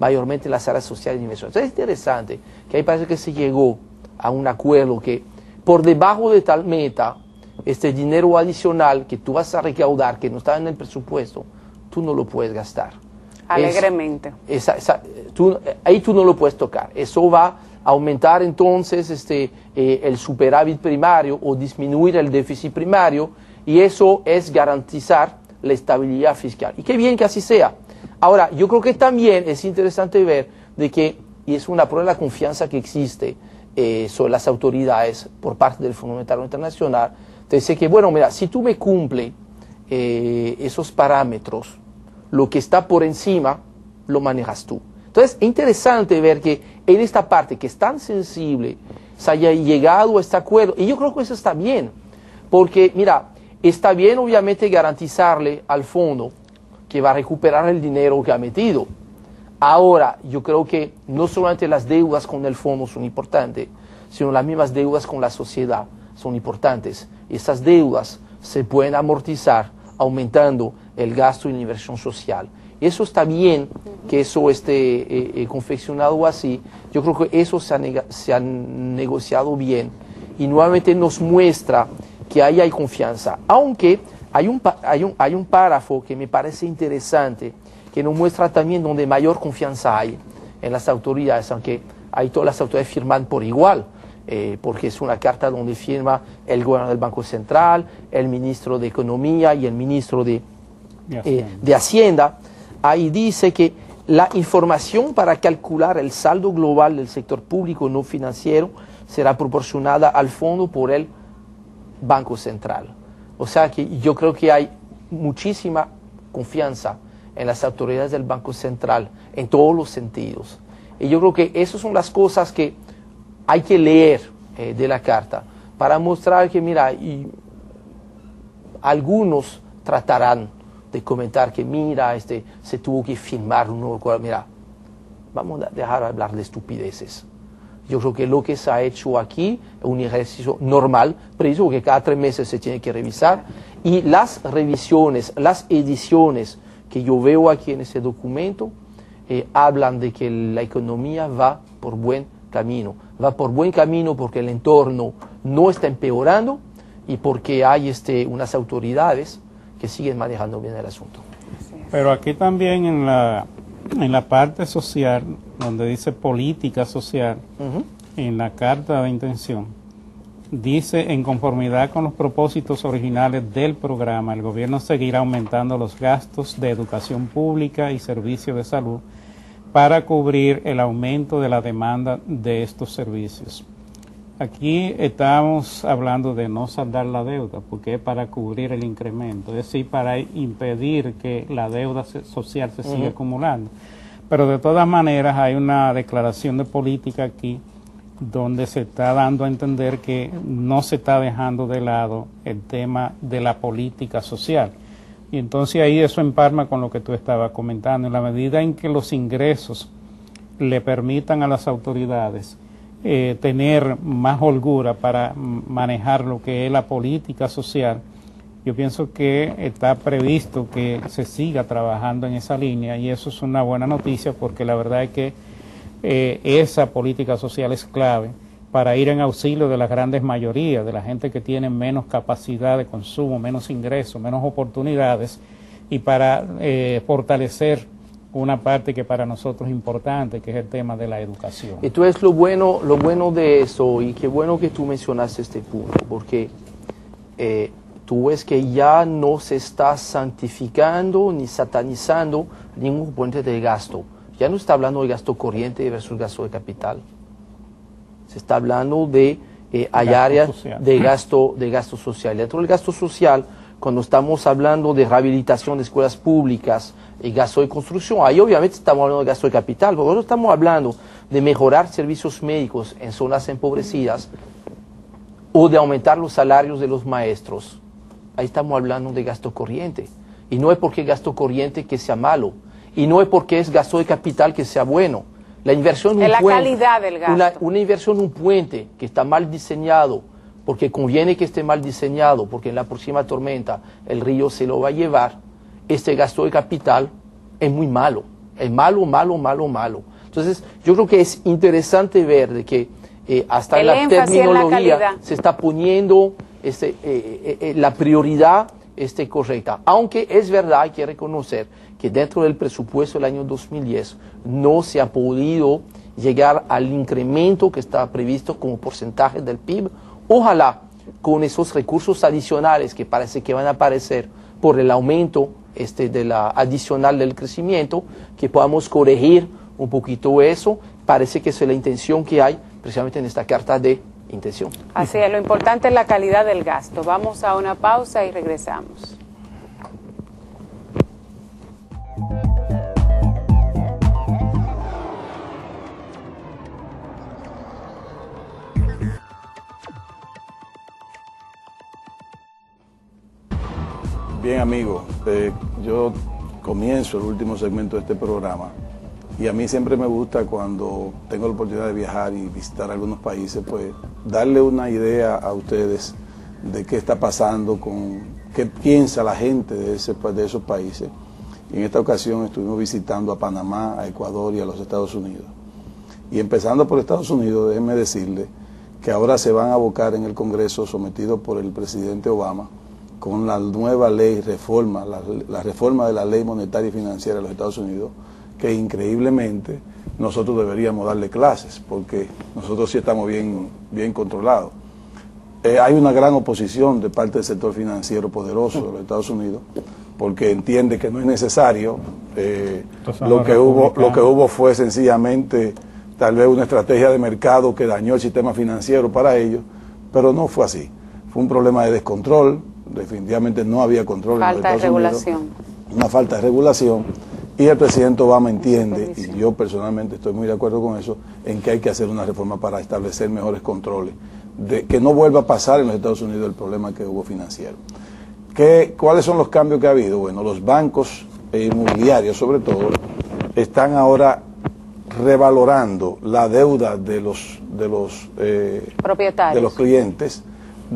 mayormente en las áreas sociales de inversión. Entonces es interesante que ahí parece que se llegó a un acuerdo que por debajo de tal meta, este dinero adicional que tú vas a recaudar, que no está en el presupuesto, tú no lo puedes gastar. Alegremente. Ahí tú no lo puedes tocar. Eso va a aumentar entonces el superávit primario o disminuir el déficit primario, y eso es garantizar la estabilidad fiscal. Y qué bien que así sea. Ahora, yo creo que también es interesante ver de que, y es una prueba de la confianza que existe sobre las autoridades por parte del Fondo Monetario Internacional, te dice que, bueno, mira, si tú me cumples esos parámetros, lo que está por encima lo manejas tú. Entonces, es interesante ver que en esta parte que es tan sensible se haya llegado a este acuerdo, y yo creo que eso está bien, porque, mira, está bien obviamente garantizarle al fondo que va a recuperar el dinero que ha metido. Ahora, yo creo que no solamente las deudas con el fondo son importantes, sino las mismas deudas con la sociedad son importantes. Y estas deudas se pueden amortizar aumentando el gasto y la inversión social. Eso está bien que eso esté confeccionado así. Yo creo que eso se ha negociado bien y nuevamente nos muestra que ahí hay confianza. Aunque hay un párrafo que me parece interesante, que nos muestra también donde mayor confianza hay en las autoridades, aunque ahí todas las autoridades firman por igual, porque es una carta donde firma el gobernador del Banco Central, el ministro de Economía y el ministro de Hacienda. Ahí dice que la información para calcular el saldo global del sector público no financiero será proporcionada al fondo por el Banco Central. O sea que yo creo que hay muchísima confianza en las autoridades del Banco Central en todos los sentidos. Y yo creo que esas son las cosas que hay que leer de la carta para mostrar que, mira, y algunos tratarán de comentar que, mira, se tuvo que firmar un nuevo acuerdo. Mira, vamos a dejar de hablar de estupideces. Yo creo que lo que se ha hecho aquí es un ejercicio normal, preciso, porque cada 3 meses se tiene que revisar, y las revisiones, las ediciones que yo veo aquí en este documento hablan de que la economía va por buen camino. Va por buen camino porque el entorno no está empeorando y porque hay unas autoridades que siguen manejando bien el asunto. Pero aquí también en la parte social, donde dice política social, en la carta de intención, dice, en conformidad con los propósitos originales del programa, el gobierno seguirá aumentando los gastos de educación pública y servicios de salud para cubrir el aumento de la demanda de estos servicios. Aquí estamos hablando de no saldar la deuda, porque es para cubrir el incremento, es decir, para impedir que la deuda social se siga acumulando. Pero de todas maneras hay una declaración de política aquí donde se está dando a entender que no se está dejando de lado el tema de la política social. Y entonces ahí eso empalma con lo que tú estabas comentando. En la medida en que los ingresos le permitan a las autoridades tener más holgura para manejar lo que es la política social, yo pienso que está previsto que se siga trabajando en esa línea, y eso es una buena noticia, porque la verdad es que esa política social es clave para ir en auxilio de las grandes mayorías, de la gente que tiene menos capacidad de consumo, menos ingresos, menos oportunidades, y para fortalecer una parte que para nosotros es importante, que es el tema de la educación. Entonces lo bueno de eso, y qué bueno que tú mencionaste este punto, porque tú ves que ya no se está santificando ni satanizando ningún componente de gasto. Ya no está hablando de gasto corriente versus gasto de capital. Se está hablando de hay áreas de gasto social. Dentro del gasto social, cuando estamos hablando de rehabilitación de escuelas públicas y gasto de construcción, ahí obviamente estamos hablando de gasto de capital, porque nosotros estamos hablando de mejorar servicios médicos en zonas empobrecidas o de aumentar los salarios de los maestros. Ahí estamos hablando de gasto corriente. Y no es porque gasto corriente que sea malo, y no es porque es gasto de capital que sea bueno. La inversión en un puente, calidad del gasto. Una inversión en un puente que está mal diseñado, porque conviene que esté mal diseñado, porque en la próxima tormenta el río se lo va a llevar, este gasto de capital es muy malo. Es malo, malo, malo, malo. Entonces, yo creo que es interesante ver de que hasta en la terminología se está poniendo la prioridad correcta. Aunque es verdad, hay que reconocer que dentro del presupuesto del año 2010 no se ha podido llegar al incremento que está previsto como porcentaje del PIB. Ojalá con esos recursos adicionales que parece que van a aparecer por el aumento de la adicional del crecimiento, que podamos corregir un poquito eso. Parece que esa es la intención que hay precisamente en esta carta de intención. Así es, lo importante es la calidad del gasto. Vamos a una pausa y regresamos. Bien, amigos, yo comienzo el último segmento de este programa y a mí siempre me gusta cuando tengo la oportunidad de viajar y visitar algunos países, pues darle una idea a ustedes de qué está pasando, qué piensa la gente de esos países. Y en esta ocasión estuvimos visitando a Panamá, a Ecuador y a los Estados Unidos. Y empezando por Estados Unidos, déjenme decirles que ahora se van a abocar en el Congreso sometido por el presidente Obama con la nueva ley, la reforma de la ley monetaria y financiera de los Estados Unidos, que increíblemente nosotros deberíamos darle clases, porque nosotros sí estamos bien controlados. Hay una gran oposición de parte del sector financiero poderoso de los Estados Unidos, porque entiende que no es necesario. Lo que hubo fue sencillamente tal vez una estrategia de mercado que dañó el sistema financiero para ellos, pero no fue así. Fue un problema de descontrol. Definitivamente no había control en los Estados Unidos, una falta de regulación, y el presidente Obama entiende, y yo personalmente estoy muy de acuerdo con eso, en que hay que hacer una reforma para establecer mejores controles, de que no vuelva a pasar en los Estados Unidos el problema que hubo financiero. ¿Cuáles son los cambios que ha habido? Bueno, los bancos inmobiliarios sobre todo están ahora revalorando la deuda de los propietarios, de los clientes,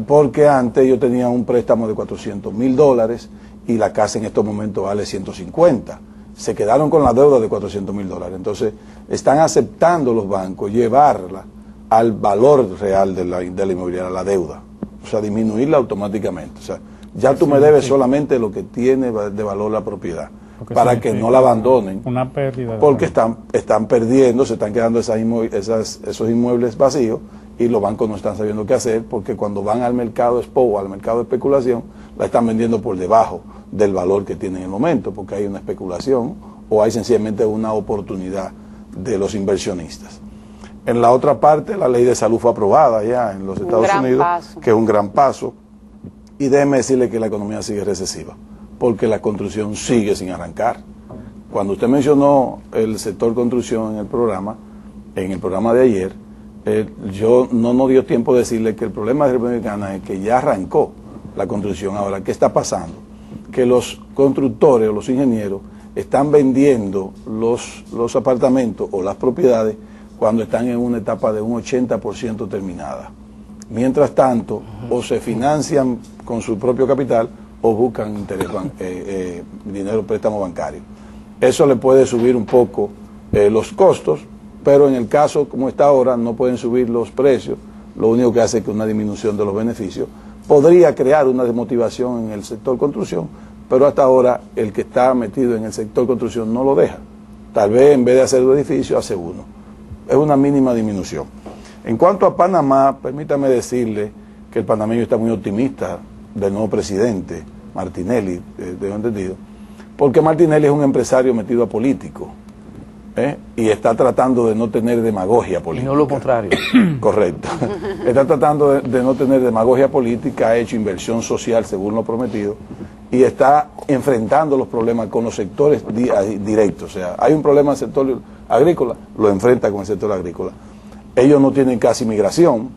porque antes yo tenía un préstamo de $400,000 y la casa en estos momentos vale 150. Se quedaron con la deuda de $400,000. Entonces, están aceptando los bancos llevarla al valor real de la inmobiliaria, la deuda. O sea, disminuirla automáticamente. O sea, ya tú me debes solamente lo que tiene de valor la propiedad, para que no la abandonen. Una pérdida. Porque están perdiendo, se están quedando esos inmuebles vacíos, y los bancos no están sabiendo qué hacer, porque cuando van al mercado SPO, al mercado de especulación, la están vendiendo por debajo del valor que tiene en el momento, porque hay una especulación o hay sencillamente una oportunidad de los inversionistas. En la otra parte, la ley de salud fue aprobada ya en los Estados Unidos, que es un gran paso, y déjeme decirle que la economía sigue recesiva, porque la construcción sigue sin arrancar. Cuando usted mencionó el sector construcción en el programa de ayer, yo no nos dio tiempo de decirle que el problema de la República Dominicana es que ya arrancó la construcción. Ahora, ¿qué está pasando? Que los constructores o los ingenieros están vendiendo los apartamentos o las propiedades cuando están en una etapa de un 80% terminada. Mientras tanto, o se financian con su propio capital o buscan dinero, préstamo bancario. Eso le puede subir un poco los costos, pero en el caso como está ahora no pueden subir los precios, lo único que hace es que una disminución de los beneficios podría crear una desmotivación en el sector construcción, pero hasta ahora el que está metido en el sector construcción no lo deja. Tal vez en vez de hacer un edificio hace uno. Es una mínima disminución. En cuanto a Panamá, permítame decirle que el panameño está muy optimista del nuevo presidente, Martinelli, tengo entendido, porque Martinelli es un empresario metido a político. Y está tratando de no tener demagogia política. Y no lo contrario. Correcto. Está tratando de no tener demagogia política, ha hecho inversión social según lo prometido, y está enfrentando los problemas con los sectores directos. O sea, hay un problema en el sector agrícola, lo enfrenta con el sector agrícola. Ellos no tienen casi migración,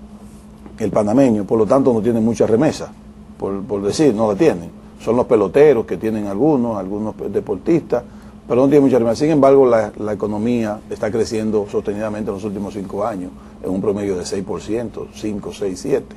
el panameño, por lo tanto no tienen mucha remesa, por decir, no la tienen. Son los peloteros que tienen algunos deportistas, pero no tiene mucha remesa. Sin embargo, la economía está creciendo sostenidamente en los últimos 5 años, en un promedio de 6%, 5, 6, 7.